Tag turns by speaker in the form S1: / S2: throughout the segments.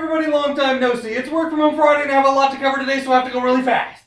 S1: everybody, long time no see. It's work from home Friday and I have a lot to cover today, so I have to go really fast.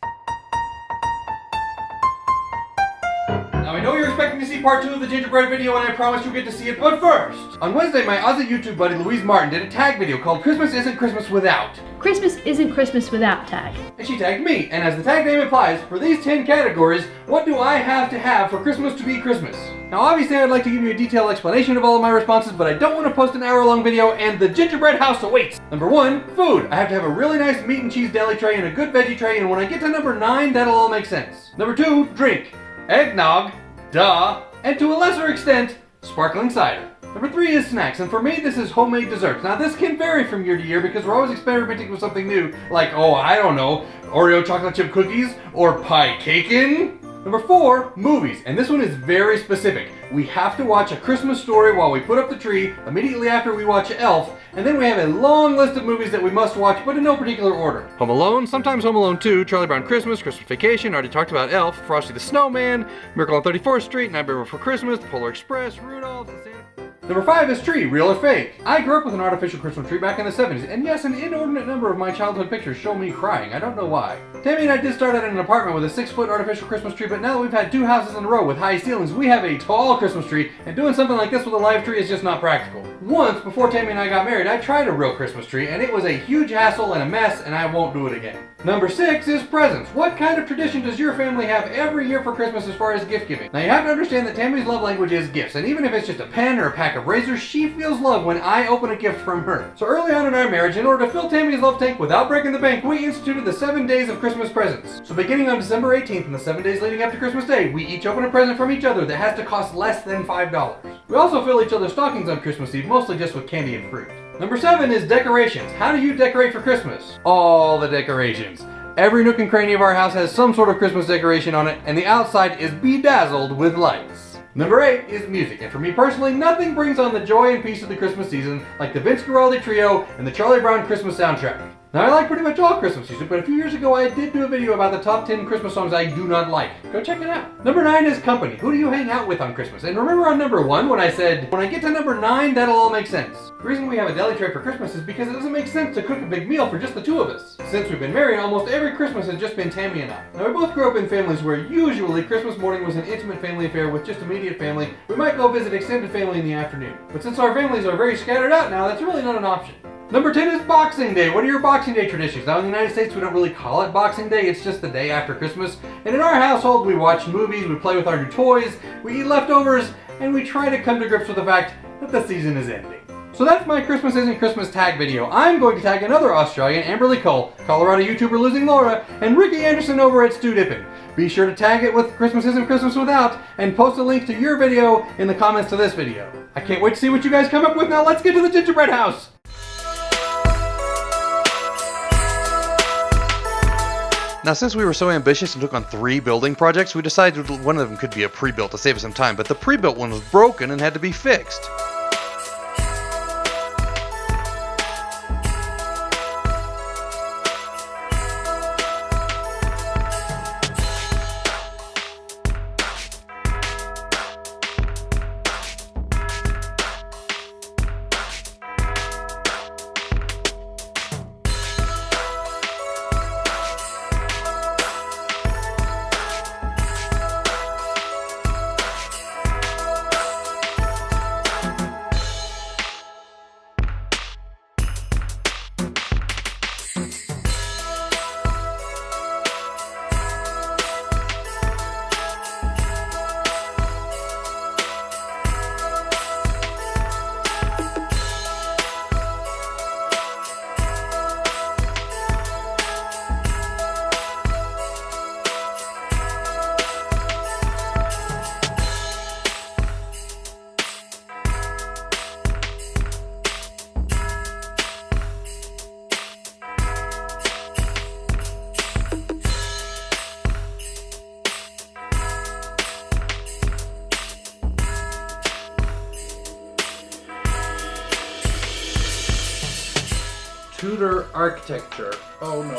S1: Now I know you're expecting to see part 2 of the gingerbread video and I promise you'll get to see it, but first! On Wednesday, my Aussie YouTube buddy Louise Martin did a tag video called Christmas Isn't Christmas Without.
S2: Christmas isn't Christmas without tag.
S1: And she tagged me, and as the tag name implies, for these 10 categories, what do I have to have for Christmas to be Christmas? Now obviously I'd like to give you a detailed explanation of all of my responses, but I don't want to post an hour-long video, and the gingerbread house awaits! Number 1, food. I have to have a really nice meat and cheese deli tray and a good veggie tray, and when I get to number 9, that'll all make sense. Number 2, drink. Eggnog, duh, and to a lesser extent, sparkling cider. Number 3 is snacks, and for me this is homemade desserts. Now this can vary from year to year because we're always experimenting with something new, like, oh, I don't know, Oreo chocolate chip cookies, or PieCaken. Number 4, movies, and this one is very specific. We have to watch A Christmas Story while we put up the tree, immediately after we watch Elf, and then we have a long list of movies that we must watch, but in no particular order. Home Alone, sometimes Home Alone 2, Charlie Brown Christmas, Christmas Vacation, already talked about Elf, Frosty the Snowman, Miracle on 34th Street, Nightmare Before Christmas, The Polar Express, Rudolph, the Santa... Number 5 is tree, real or fake. I grew up with an artificial Christmas tree back in the 70s, and yes, an inordinate number of my childhood pictures show me crying. I don't know why. Tammy and I did start out in an apartment with a 6-foot artificial Christmas tree, but now that we've had 2 houses in a row with high ceilings, we have a tall Christmas tree, and doing something like this with a live tree is just not practical. Once, before Tammy and I got married, I tried a real Christmas tree, and it was a huge hassle and a mess, and I won't do it again. Number 6 is presents. What kind of tradition does your family have every year for Christmas as far as gift giving? Now you have to understand that Tammy's love language is gifts, and even if it's just a pen or a pack of razors, she feels love when I open a gift from her. So early on in our marriage, in order to fill Tammy's love tank without breaking the bank, we instituted the 7 days of Christmas presents. So beginning on December 18th and the 7 days leading up to Christmas Day, we each open a present from each other that has to cost less than $5. We also fill each other's stockings on Christmas Eve, mostly just with candy and fruit. Number 7 is decorations. How do you decorate for Christmas? All the decorations. Every nook and cranny of our house has some sort of Christmas decoration on it, and the outside is bedazzled with lights. Number 8 is music, and for me personally, nothing brings on the joy and peace of the Christmas season like the Vince Guaraldi Trio and the Charlie Brown Christmas soundtrack. Now I like pretty much all Christmas music, but a few years ago I did do a video about the top 10 Christmas songs I do not like. Go check it out. Number 9 is company. Who do you hang out with on Christmas? And remember on number 1 when I said, when I get to number 9, that'll all make sense. The reason we have a deli tray for Christmas is because it doesn't make sense to cook a big meal for just the 2 of us. Since we've been married, almost every Christmas has just been Tammy and I. Now we both grew up in families where usually Christmas morning was an intimate family affair with just immediate family. We might go visit extended family in the afternoon. But since our families are very scattered out now, that's really not an option. Number 10 is Boxing Day. What are your Boxing Day traditions? Now in the United States we don't really call it Boxing Day, it's just the day after Christmas. And in our household we watch movies, we play with our new toys, we eat leftovers, and we try to come to grips with the fact that the season is ending. So that's my Christmas Isn't Christmas tag video. I'm going to tag another Australian, Amberly Cole, Colorado YouTuber Losing Laura, and Ricky Anderson over at Stu Dippin. Be sure to tag it with Christmas Isn't Christmas Without, and post a link to your video in the comments to this video. I can't wait to see what you guys come up with. Now let's get to the gingerbread house! Now since we were so ambitious and took on 3 building projects, we decided one of them could be a pre-built to save us some time, but the pre-built one was broken and had to be fixed. Tudor architecture. Oh no.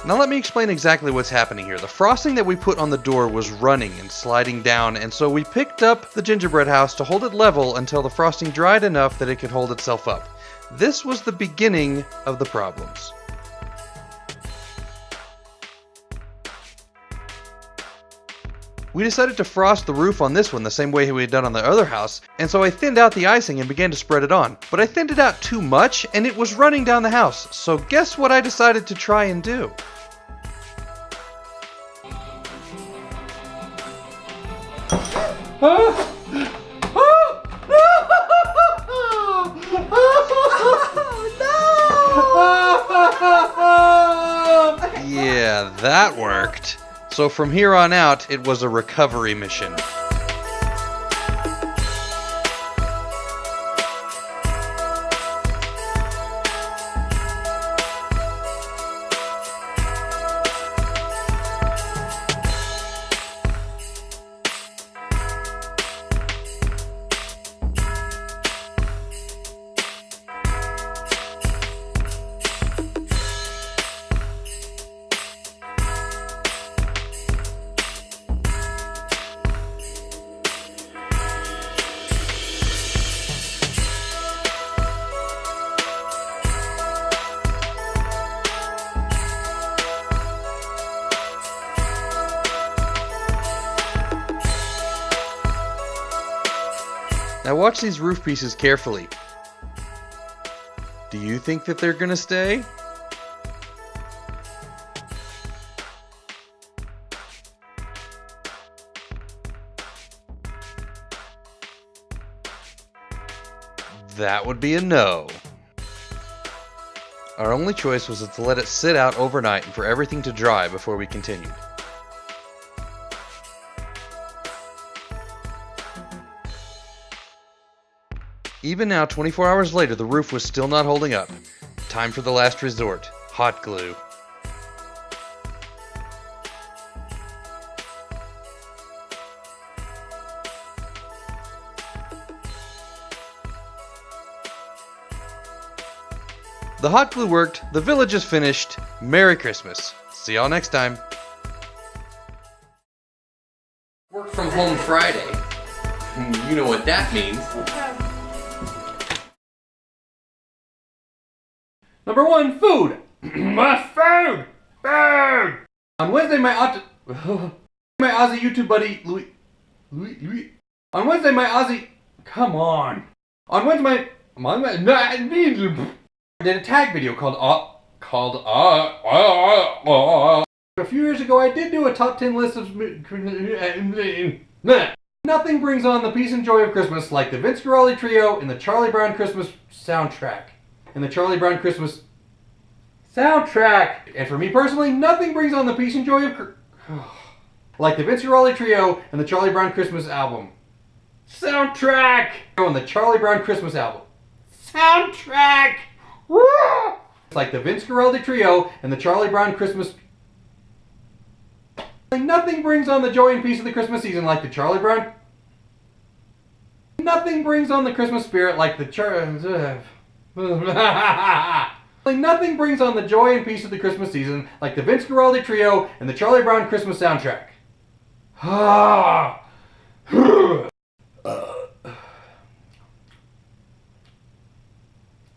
S1: Now let me explain exactly what's happening here. The frosting that we put on the door was running and sliding down, and so we picked up the gingerbread house to hold it level until the frosting dried enough that it could hold itself up. This was the beginning of the problems. We decided to frost the roof on this one the same way we had done on the other house, and so I thinned out the icing and began to spread it on. But I thinned it out too much, and it was running down the house. So guess what I decided to try and do? Yeah, that worked. So from here on out, it was a recovery mission. Now watch these roof pieces carefully. Do you think that they're gonna stay? That would be a no. Our only choice was to let it sit out overnight and for everything to dry before we continued. Even now, 24 hours later, the roof was still not holding up. Time for the last resort, hot glue. The hot glue worked, the village is finished. Merry Christmas. See y'all next time.
S3: Work from home Friday. You know what that means.
S1: Number 1, food. Food. On Wednesday, my Aussie YouTube buddy Louis. On Wednesday, my Aussie. Come on. On Wednesday, I did a tag video called A few years ago, I did do a top 10 list of. Nothing brings on the peace and joy of Christmas like the Vince Guaraldi Trio in the Charlie Brown Christmas soundtrack. And for me personally, nothing brings on the peace and joy of like the Vince Guaraldi Trio and the Charlie Brown Christmas album. Soundtrack! And the Charlie Brown Christmas album. Soundtrack! It's like the Vince Guaraldi Trio and the Charlie Brown Christmas. Nothing brings on the joy and peace of the Christmas season like the Charlie Brown. Nothing brings on the Christmas spirit like the Nothing brings on the joy and peace of the Christmas season like the Vince Guaraldi Trio and the Charlie Brown Christmas soundtrack.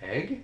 S1: Egg?